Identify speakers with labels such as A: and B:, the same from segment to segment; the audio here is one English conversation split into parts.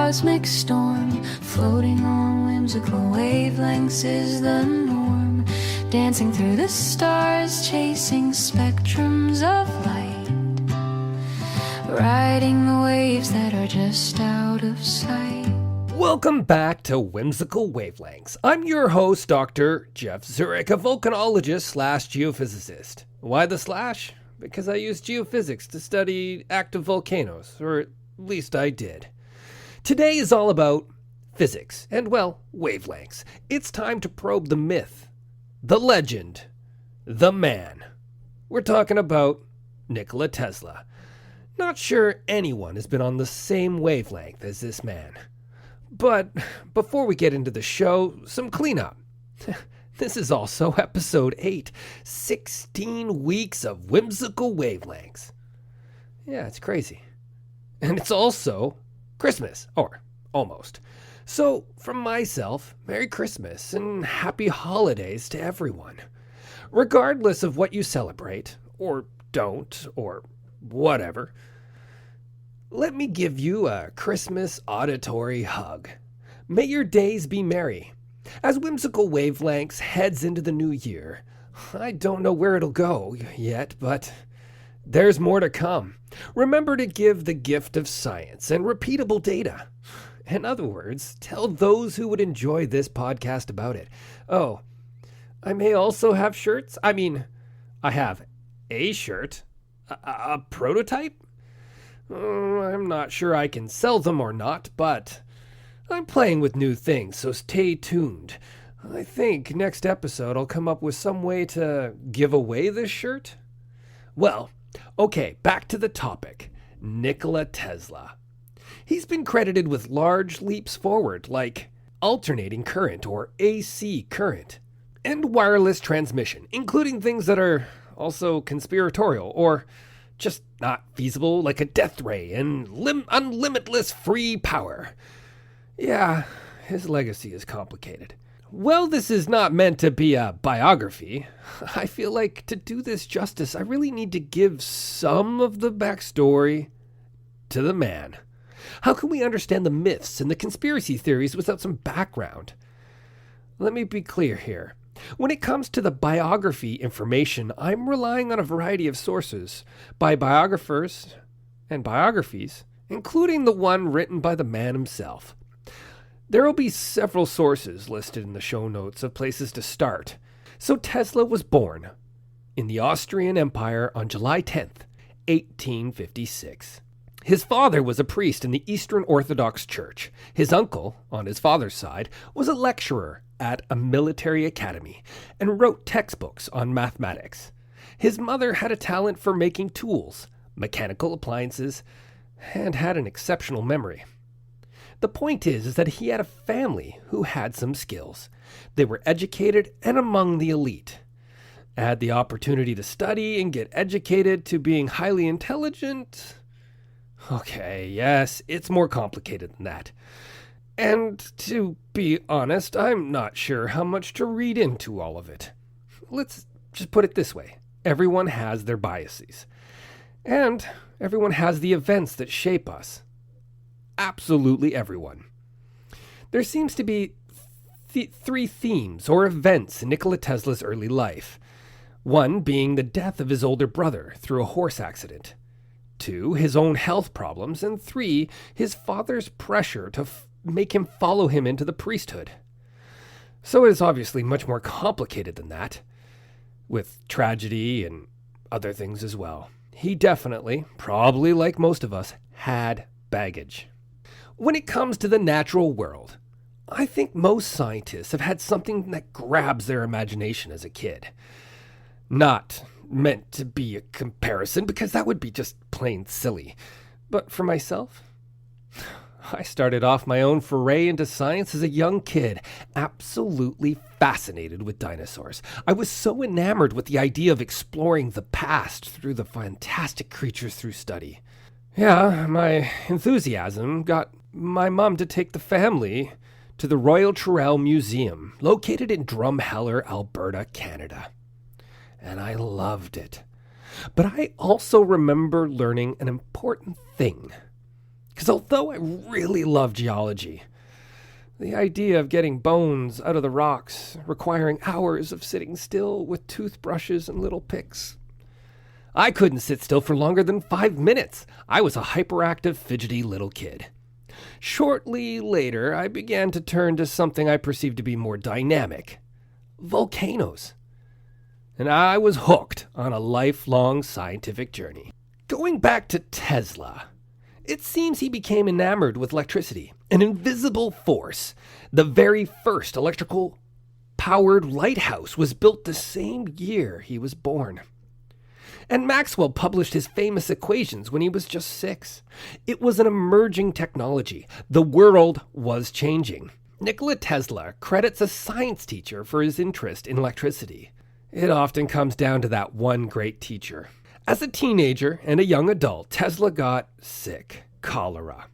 A: cosmic storm. Floating on whimsical wavelengths is the norm. Dancing through the stars, chasing spectrums of light. Riding the waves that are just out of sight.
B: Welcome back to Whimsical Wavelengths. I'm your host, Dr. Jeff Zurich, a volcanologist / geophysicist. Why the slash? Because I use geophysics to study active volcanoes, or at least I did. Today is all about physics and, well, wavelengths. It's time to probe the myth, the legend, the man. We're talking about Nikola Tesla. Not sure anyone has been on the same wavelength as this man. But before we get into the show, some cleanup. This is also episode 8, 16 weeks of whimsical wavelengths. Yeah, it's crazy. And it's also Christmas, or almost. So, from myself, Merry Christmas and Happy Holidays to everyone. Regardless of what you celebrate, or don't, or whatever, let me give you a Christmas auditory hug. May your days be merry. As Whimsical Wavelengths heads into the new year, I don't know where it'll go yet, but there's more to come. Remember to give the gift of science and repeatable data. In other words, tell those who would enjoy this podcast about it. Oh, I may also have shirts. I have a shirt. A prototype? I'm not sure I can sell them or not, but I'm playing with new things, so stay tuned. I think next episode I'll come up with some way to give away this shirt. Well, okay, back to the topic. Nikola Tesla. He's been credited with large leaps forward, like alternating current or AC current, and wireless transmission, including things that are also conspiratorial or just not feasible, like a death ray and unlimitless free power. Yeah, his legacy is complicated. Well, this is not meant to be a biography. I feel like to do this justice, I really need to give some of the backstory to the man. How can we understand the myths and the conspiracy theories without some background? Let me be clear here. When it comes to the biography information, I'm relying on a variety of sources, by biographers and biographies, including the one written by the man himself. There will be several sources listed in the show notes of places to start. So Tesla was born in the Austrian Empire on July 10th, 1856. His father was a priest in the Eastern Orthodox Church. His uncle, on his father's side, was a lecturer at a military academy and wrote textbooks on mathematics. His mother had a talent for making tools, mechanical appliances, and had an exceptional memory. The point is that he had a family who had some skills. They were educated and among the elite. Had the opportunity to study and get educated to being highly intelligent. Okay, yes, it's more complicated than that. And to be honest, I'm not sure how much to read into all of it. Let's just put it this way. Everyone has their biases. And everyone has the events that shape us. Absolutely everyone. There seems to be three themes or events in Nikola Tesla's early life. One being the death of his older brother through a horse accident. 2, his own health problems. And 3, his father's pressure to make him follow him into the priesthood. So it is obviously much more complicated than that, with tragedy and other things as well. He definitely, probably like most of us, had baggage. When it comes to the natural world, I think most scientists have had something that grabs their imagination as a kid. Not meant to be a comparison, because that would be just plain silly. But for myself, I started off my own foray into science as a young kid, absolutely fascinated with dinosaurs. I was so enamored with the idea of exploring the past through the fantastic creatures through study. Yeah, my enthusiasm got my mom to take the family to the Royal Tyrrell Museum, located in Drumheller, Alberta, Canada. And I loved it. But I also remember learning an important thing. Because although I really love geology, the idea of getting bones out of the rocks, requiring hours of sitting still with toothbrushes and little picks. I couldn't sit still for longer than 5 minutes. I was a hyperactive, fidgety little kid. Shortly later, I began to turn to something I perceived to be more dynamic: volcanoes. And I was hooked on a lifelong scientific journey. Going back to Tesla, it seems he became enamored with electricity, an invisible force. The very first electrical-powered lighthouse was built the same year he was born. And Maxwell published his famous equations when he was just 6. It was an emerging technology. The world was changing. Nikola Tesla credits a science teacher for his interest in electricity. It often comes down to that one great teacher. As a teenager and a young adult, Tesla got sick, cholera.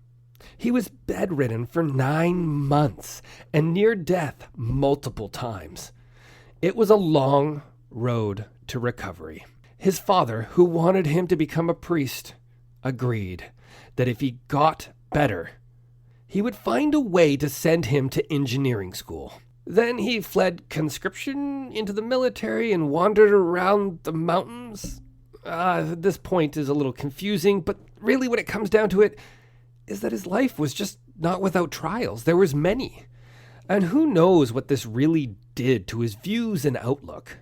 B: He was bedridden for 9 months and near death multiple times. It was a long road to recovery. His father, who wanted him to become a priest, agreed that if he got better, he would find a way to send him to engineering school. Then he fled conscription into the military and wandered around the mountains. This point is a little confusing, but really when it comes down to it, is that his life was just not without trials. There was many. And who knows what this really did to his views and outlook.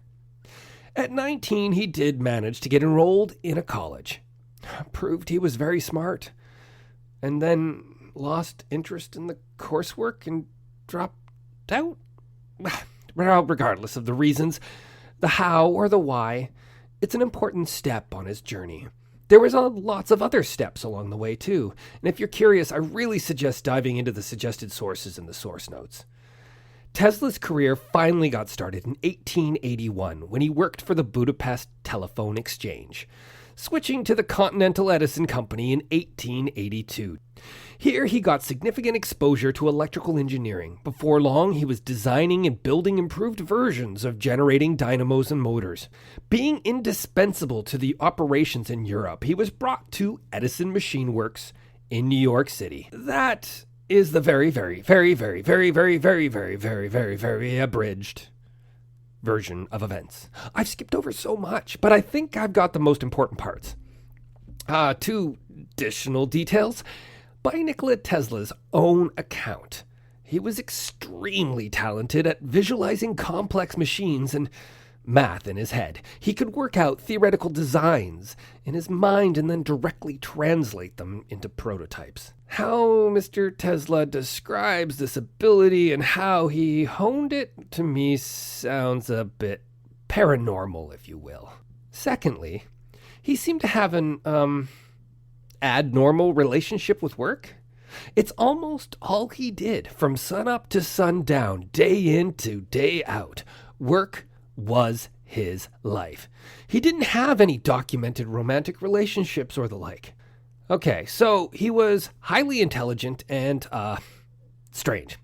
B: At 19, he did manage to get enrolled in a college. Proved he was very smart. And then lost interest in the coursework and dropped out. Well, regardless of the reasons, the how or the why, it's an important step on his journey. There was lots of other steps along the way too, and if you're curious, I really suggest diving into the suggested sources in the source notes. Tesla's career finally got started in 1881 when he worked for the Budapest Telephone Exchange, switching to the Continental Edison Company in 1882. Here he got significant exposure to electrical engineering. Before long, he was designing and building improved versions of generating dynamos and motors. Being indispensable to the operations in Europe, he was brought to Edison Machine Works in New York City. That is the very abridged version of events. I've skipped over so much, but I think I've got the most important parts. 2 additional details. By Nikola Tesla's own account, he was extremely talented at visualizing complex machines and math in his head. He could work out theoretical designs in his mind and then directly translate them into prototypes. How Mr. Tesla describes this ability and how he honed it, to me, sounds a bit paranormal, if you will. Secondly, he seemed to have an, abnormal relationship with work. It's almost all he did from sun up to sundown, day in to day out. Work was his life. He didn't have any documented romantic relationships or the like. Okay, so he was highly intelligent and, strange.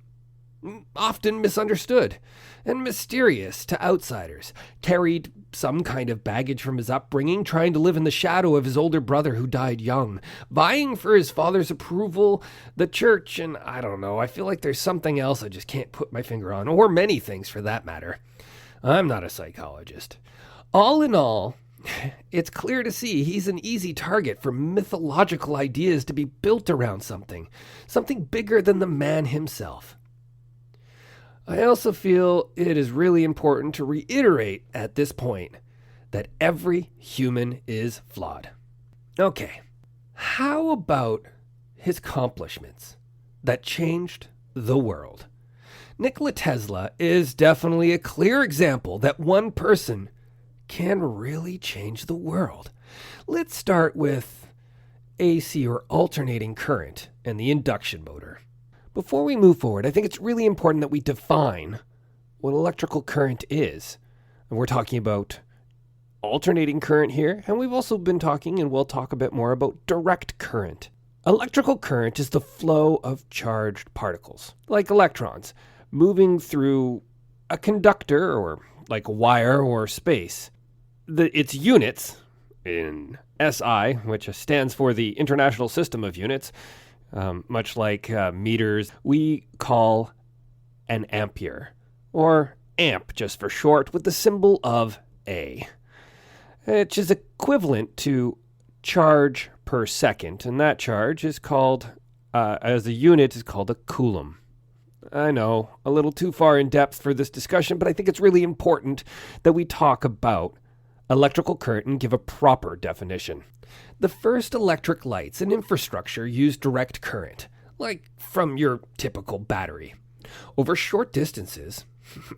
B: Often misunderstood and mysterious to outsiders. Carried some kind of baggage from his upbringing, trying to live in the shadow of his older brother who died young, vying for his father's approval, the church, and I don't know, I feel like there's something else I just can't put my finger on, or many things for that matter. I'm not a psychologist. All in all, it's clear to see he's an easy target for mythological ideas to be built around something bigger than the man himself. I also feel it is really important to reiterate at this point that every human is flawed. Okay, how about his accomplishments that changed the world? Nikola Tesla is definitely a clear example that one person can really change the world. Let's start with AC or alternating current and the induction motor. Before we move forward, I think it's really important that we define what electrical current is. And we're talking about alternating current here, and we've also been talking, and we'll talk a bit more about direct current. Electrical current is the flow of charged particles, like electrons, moving through a conductor or like a wire or space. Its units in SI, which stands for the International System of Units, much like meters, we call an ampere, or amp just for short, with the symbol of A, which is equivalent to charge per second, and that charge is called, as a unit, is called a coulomb. I know, a little too far in depth for this discussion, but I think it's really important that we talk about electrical current and give a proper definition. The first electric lights and infrastructure used direct current, like from your typical battery. Over short distances,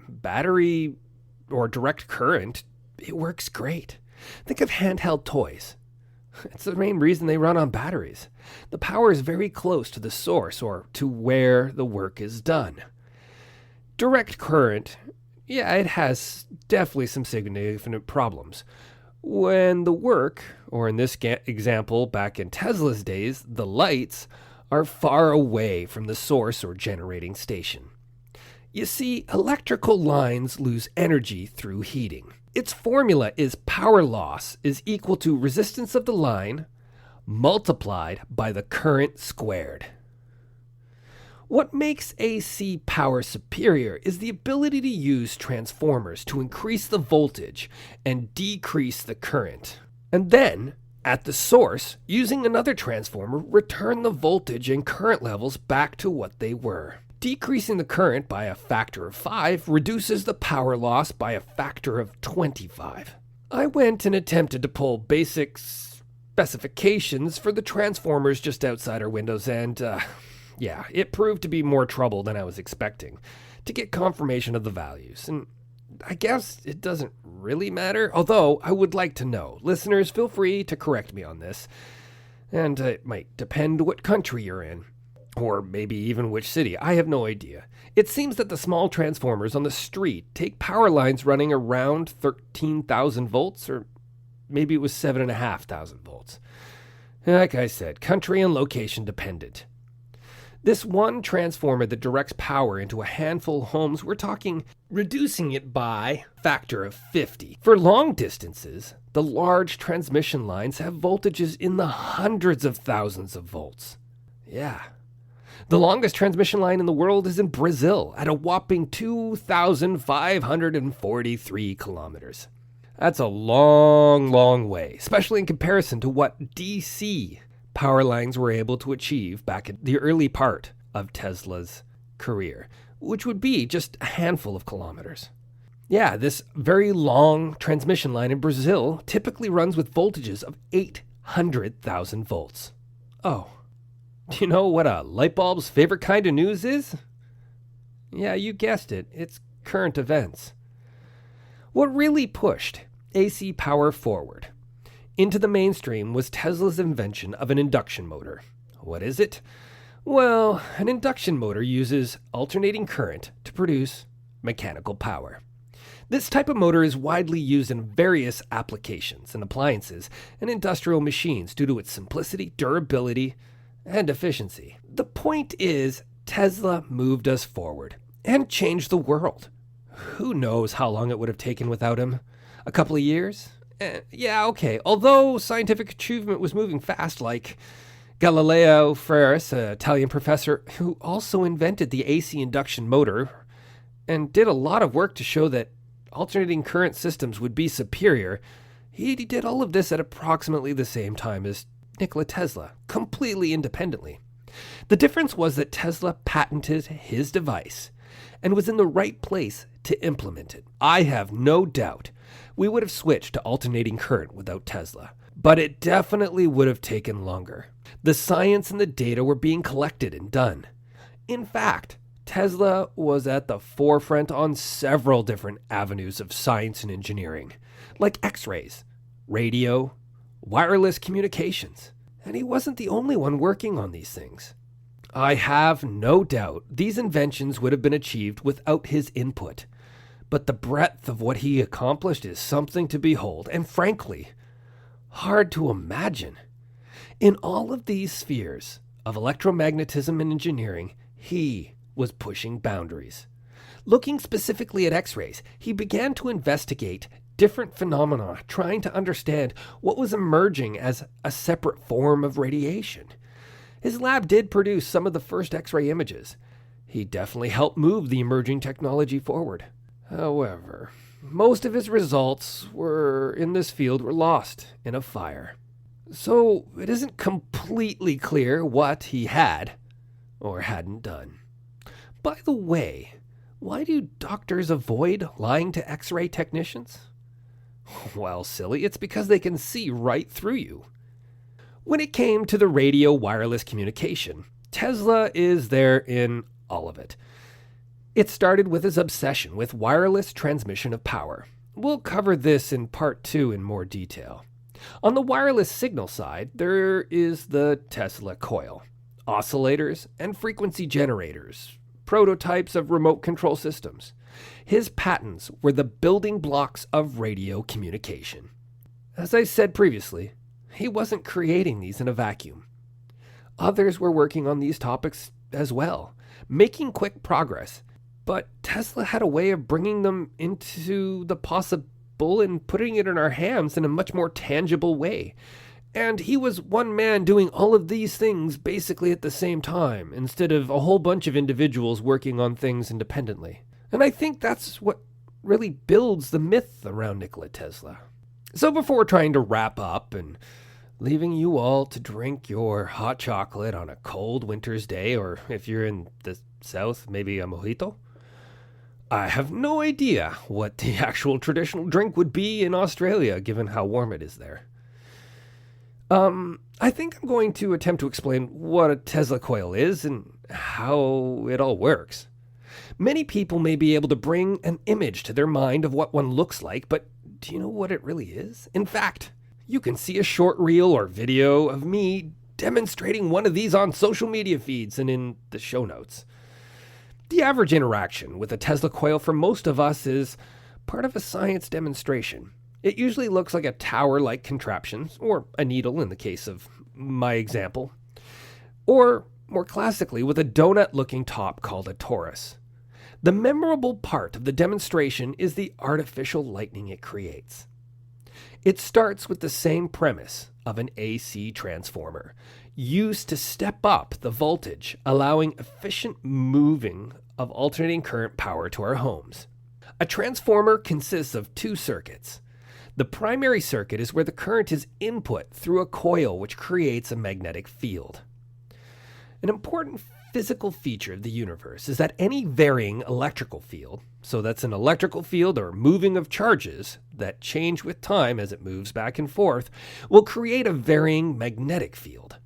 B: battery or direct current, it works great. Think of handheld toys. It's the main reason they run on batteries. The power is very close to the source or to where the work is done. Direct current, yeah, it has definitely some significant problems. When the work, or in this example back in Tesla's days, the lights, are far away from the source or generating station. You see, electrical lines lose energy through heating. Its formula is power loss is equal to resistance of the line multiplied by the current squared. What makes AC power superior is the ability to use transformers to increase the voltage and decrease the current. And then, at the source, using another transformer, return the voltage and current levels back to what they were. Decreasing the current by a factor of 5 reduces the power loss by a factor of 25. I went and attempted to pull basic specifications for the transformers just outside our windows, and it proved to be more trouble than I was expecting to get confirmation of the values. And I guess it doesn't really matter, although I would like to know. Listeners, feel free to correct me on this, and it might depend what country you're in. Or maybe even which city. I have no idea. It seems that the small transformers on the street take power lines running around 13,000 volts, or maybe it was 7,500 volts. Like I said, country and location dependent. This one transformer that directs power into a handful of homes, we're talking reducing it by a factor of 50. For long distances, the large transmission lines have voltages in the hundreds of thousands of volts. Yeah. The longest transmission line in the world is in Brazil at a whopping 2,543 kilometers. That's a long, long way, especially in comparison to what DC power lines were able to achieve back in the early part of Tesla's career, which would be just a handful of kilometers. Yeah, this very long transmission line in Brazil typically runs with voltages of 800,000 volts. Oh. Do you know what a light bulb's favorite kind of news is? Yeah, you guessed it. It's current events. What really pushed AC power forward into the mainstream was Tesla's invention of an induction motor. What is it? Well, an induction motor uses alternating current to produce mechanical power. This type of motor is widely used in various applications and appliances and industrial machines due to its simplicity, durability, and efficiency. The point is, Tesla moved us forward and changed the world. Who knows how long it would have taken without him? A couple of years? Yeah, okay. Although scientific achievement was moving fast, like Galileo Ferris, an Italian professor who also invented the AC induction motor and did a lot of work to show that alternating current systems would be superior, he did all of this at approximately the same time as Nikola Tesla, completely independently. The difference was that Tesla patented his device and was in the right place to implement it. I have no doubt we would have switched to alternating current without Tesla, but it definitely would have taken longer. The science and the data were being collected and done. In fact, Tesla was at the forefront on several different avenues of science and engineering, like X-rays, radio, wireless communications, and he wasn't the only one working on these things. I have no doubt these inventions would have been achieved without his input, but the breadth of what he accomplished is something to behold, and frankly, hard to imagine. In all of these spheres of electromagnetism and engineering, he was pushing boundaries. Looking specifically at X-rays, he began to investigate different phenomena, trying to understand what was emerging as a separate form of radiation. His lab did produce some of the first X-ray images. He definitely helped move the emerging technology forward. However, most of his results in this field were lost in a fire. So it isn't completely clear what he had or hadn't done. By the way, why do doctors avoid lying to X-ray technicians? Well, silly, it's because they can see right through you. When it came to the radio wireless communication, Tesla is there in all of it. It started with his obsession with wireless transmission of power. We'll cover this in part 2 in more detail. On the wireless signal side, there is the Tesla coil, oscillators, and frequency generators, prototypes of remote control systems. His patents were the building blocks of radio communication. As I said previously, he wasn't creating these in a vacuum. Others were working on these topics as well, making quick progress, but Tesla had a way of bringing them into the possible and putting it in our hands in a much more tangible way. And he was one man doing all of these things basically at the same time, instead of a whole bunch of individuals working on things independently. And I think that's what really builds the myth around Nikola Tesla. So before trying to wrap up and leaving you all to drink your hot chocolate on a cold winter's day, or if you're in the south, maybe a mojito, I have no idea what the actual traditional drink would be in Australia, given how warm it is there. I think I'm going to attempt to explain what a Tesla coil is and how it all works. Many people may be able to bring an image to their mind of what one looks like, but do you know what it really is? In fact, you can see a short reel or video of me demonstrating one of these on social media feeds and in the show notes. The average interaction with a Tesla coil for most of us is part of a science demonstration. It usually looks like a tower-like contraption, or a needle in the case of my example, or more classically with a donut-looking top called a torus. The memorable part of the demonstration is the artificial lightning it creates. It starts with the same premise of an AC transformer, used to step up the voltage, allowing efficient moving of alternating current power to our homes. A transformer consists of 2 circuits. The primary circuit is where the current is input through a coil which creates a magnetic field. An important physical feature of the universe is that any varying electrical field, so that's an electrical field or moving of charges that change with time as it moves back and forth, will create a varying magnetic field.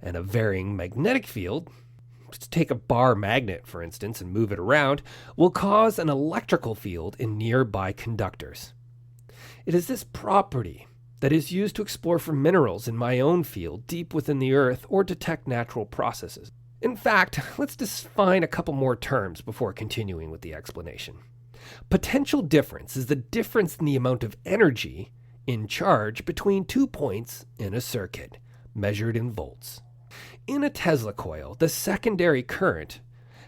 B: And a varying magnetic field, to take a bar magnet for instance and move it around, will cause an electrical field in nearby conductors. It is this property that is used to explore for minerals in my own field deep within the earth or detect natural processes. In fact, let's define a couple more terms before continuing with the explanation. Potential difference is the difference in the amount of energy in charge between 2 points in a circuit, measured in volts. In a Tesla coil, the secondary current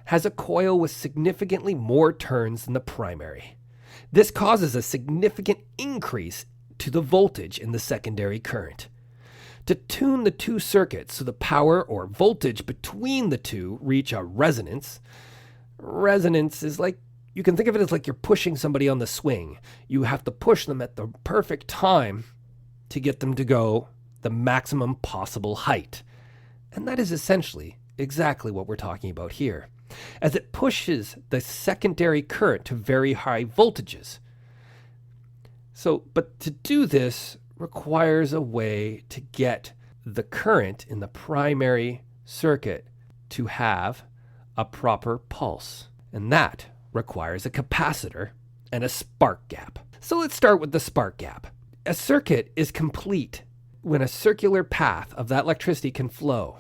B: has a coil with significantly more turns than the primary. This causes a significant increase to the voltage in the secondary current. To tune the 2 circuits so the power or voltage between the 2 reach a resonance is like, you can think of it as like you're pushing somebody on the swing. You have to push them at the perfect time to get them to go the maximum possible height. And that is essentially exactly what we're talking about here, as it pushes the secondary current to very high voltages. But to do this requires a way to get the current in the primary circuit to have a proper pulse. And that requires a capacitor and a spark gap. So let's start with the spark gap. A circuit is complete when a circular path of that electricity can flow.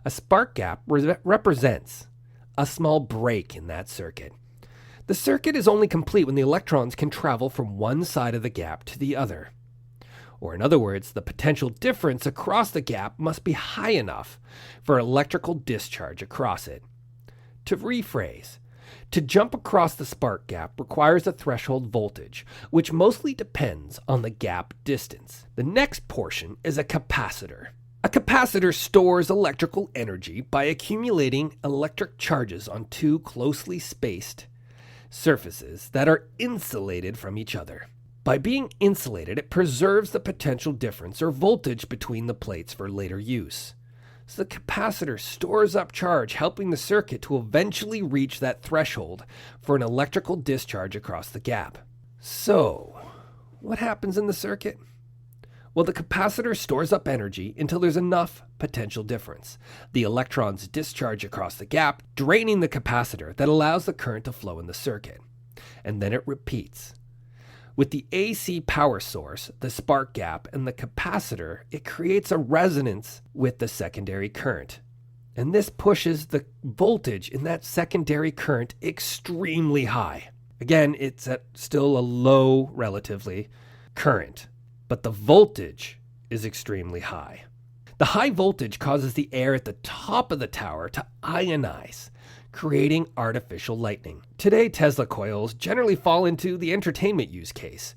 B: A spark gap represents a small break in that circuit. The circuit is only complete when the electrons can travel from one side of the gap to the other. Or in other words, the potential difference across the gap must be high enough for electrical discharge across it. To rephrase, to jump across the spark gap requires a threshold voltage, which mostly depends on the gap distance. The next portion is a capacitor. A capacitor stores electrical energy by accumulating electric charges on two closely spaced surfaces that are insulated from each other. By being insulated, it preserves the potential difference or voltage between the plates for later use. So the capacitor stores up charge, helping the circuit to eventually reach that threshold for an electrical discharge across the gap. So, what happens in the circuit? Well, the capacitor stores up energy until there's enough potential difference. The electrons discharge across the gap, draining the capacitor that allows the current to flow in the circuit. And then it repeats. With the AC power source, the spark gap, and the capacitor, it creates a resonance with the secondary current. And this pushes the voltage in that secondary current extremely high. Again, it's at still a low, relatively, current, but the voltage is extremely high. The high voltage causes the air at the top of the tower to ionize, creating artificial lightning. Today, Tesla coils generally fall into the entertainment use case,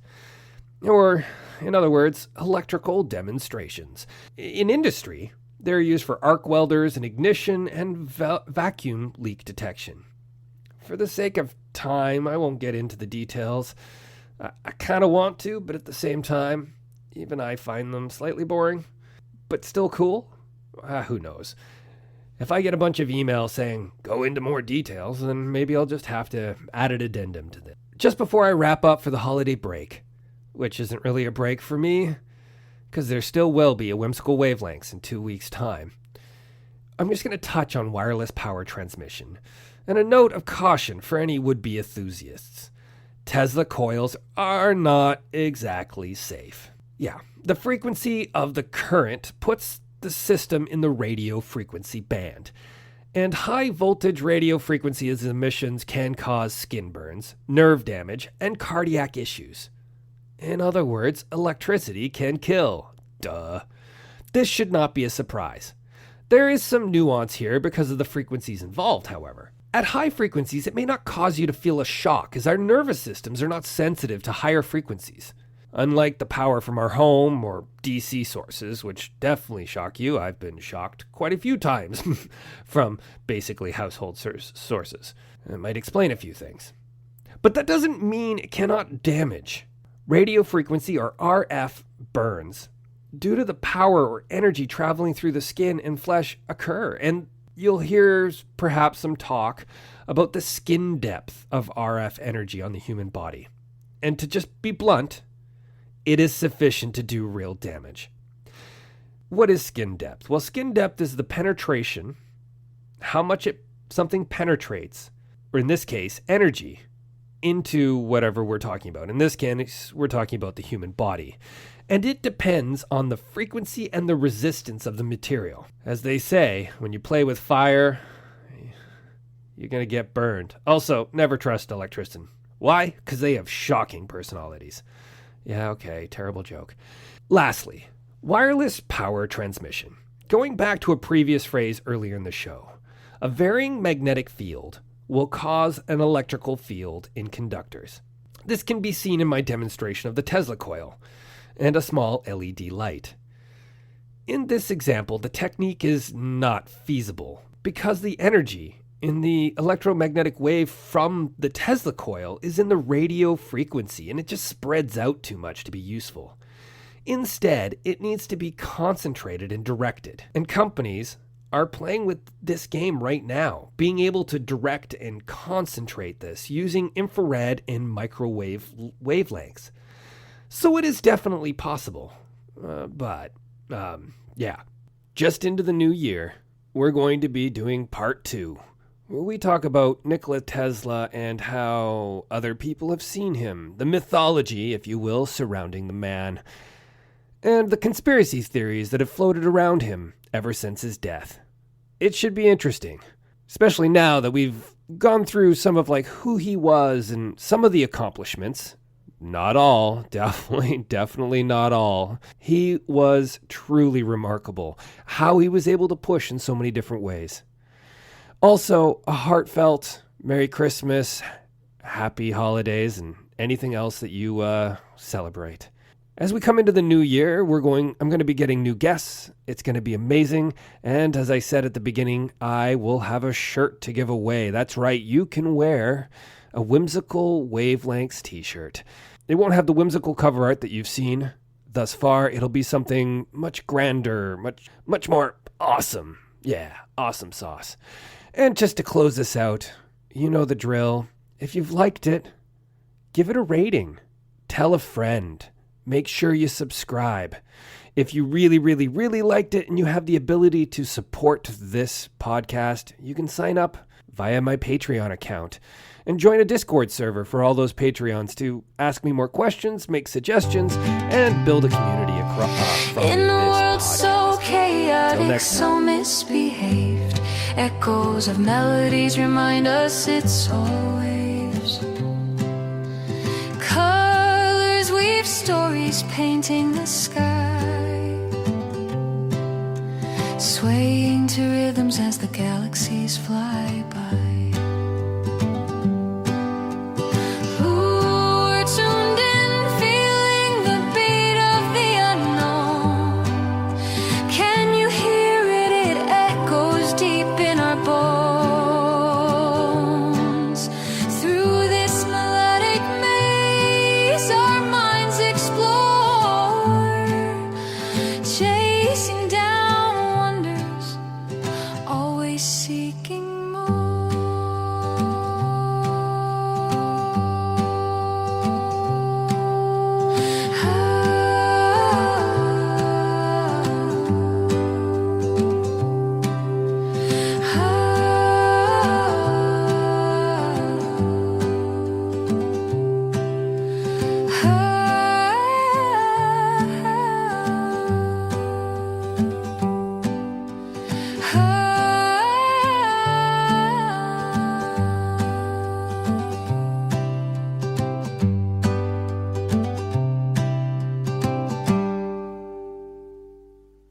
B: or, in other words, electrical demonstrations. In industry, they're used for arc welders and ignition and vacuum leak detection. For the sake of time, I won't get into the details. I kind of want to, but at the same time, even I find them slightly boring, but still cool. Who knows? If I get a bunch of emails saying, go into more details, then maybe I'll just have to add an addendum to this. Just before I wrap up for the holiday break, which isn't really a break for me, because there still will be a Whimsical Wavelengths in 2 weeks' time, I'm just going to touch on wireless power transmission, and a note of caution for any would-be enthusiasts. Tesla coils are not exactly safe. Yeah, the frequency of the current puts the system in the radio frequency band, and high voltage radio frequency emissions can cause skin burns, nerve damage, and cardiac issues. In other words, electricity can kill. Duh. This should not be a surprise. There is some nuance here because of the frequencies involved, however. At high frequencies, it may not cause you to feel a shock, as our nervous systems are not sensitive to higher frequencies. Unlike the power from our home or DC sources, which definitely shock you, I've been shocked quite a few times from basically household sources. It might explain a few things. But that doesn't mean it cannot damage. Radio frequency, or RF, burns due to the power or energy traveling through the skin and flesh occur. And you'll hear perhaps some talk about the skin depth of RF energy on the human body. And to just be blunt, it is sufficient to do real damage. What is skin depth? Well, skin depth is the penetration, how much something penetrates, or in this case, energy, into whatever we're talking about. In this case, we're talking about the human body. And it depends on the frequency and the resistance of the material. As they say, when you play with fire, you're going to get burned. Also, never trust an electrician. Why? Because they have shocking personalities. Yeah, okay, terrible joke. Lastly, wireless power transmission. Going back to a previous phrase earlier in the show, a varying magnetic field will cause an electrical field in conductors. This can be seen in my demonstration of the Tesla coil and a small LED light. In this example, the technique is not feasible because the energy in the electromagnetic wave from the Tesla coil is in the radio frequency, and it just spreads out too much to be useful. Instead, it needs to be concentrated and directed. And companies are playing with this game right now, being able to direct and concentrate this using infrared and microwave wavelengths. So it is definitely possible. But just into the new year, we're going to be doing part 2. Where we talk about Nikola Tesla and how other people have seen him, the mythology, if you will, surrounding the man, and the conspiracy theories that have floated around him ever since his death. It should be interesting, especially now that we've gone through some of who he was and some of the accomplishments. Not all, definitely not all. He was truly remarkable, how he was able to push in so many different ways. Also, a heartfelt Merry Christmas, Happy Holidays, and anything else that you celebrate. As we come into the new year, I'm going to be getting new guests. It's going to be amazing. And as I said at the beginning, I will have a shirt to give away. That's right. You can wear a Whimsical Wavelengths t-shirt. It won't have the whimsical cover art that you've seen thus far. It'll be something much grander, much more awesome. Yeah, awesome sauce. And just to close this out, you know the drill. If you've liked it, give it a rating. Tell a friend. Make sure you subscribe. If you really, really, really liked it and you have the ability to support this podcast, you can sign up via my Patreon account and join a Discord server for all those Patreons to ask me more questions, make suggestions, and build a community across
A: In a world
B: podcast.
A: so chaotic,
B: next
A: so misbehaved, echoes of melodies remind us it's always colors weave stories painting the sky, swaying to rhythms as the galaxies fly by.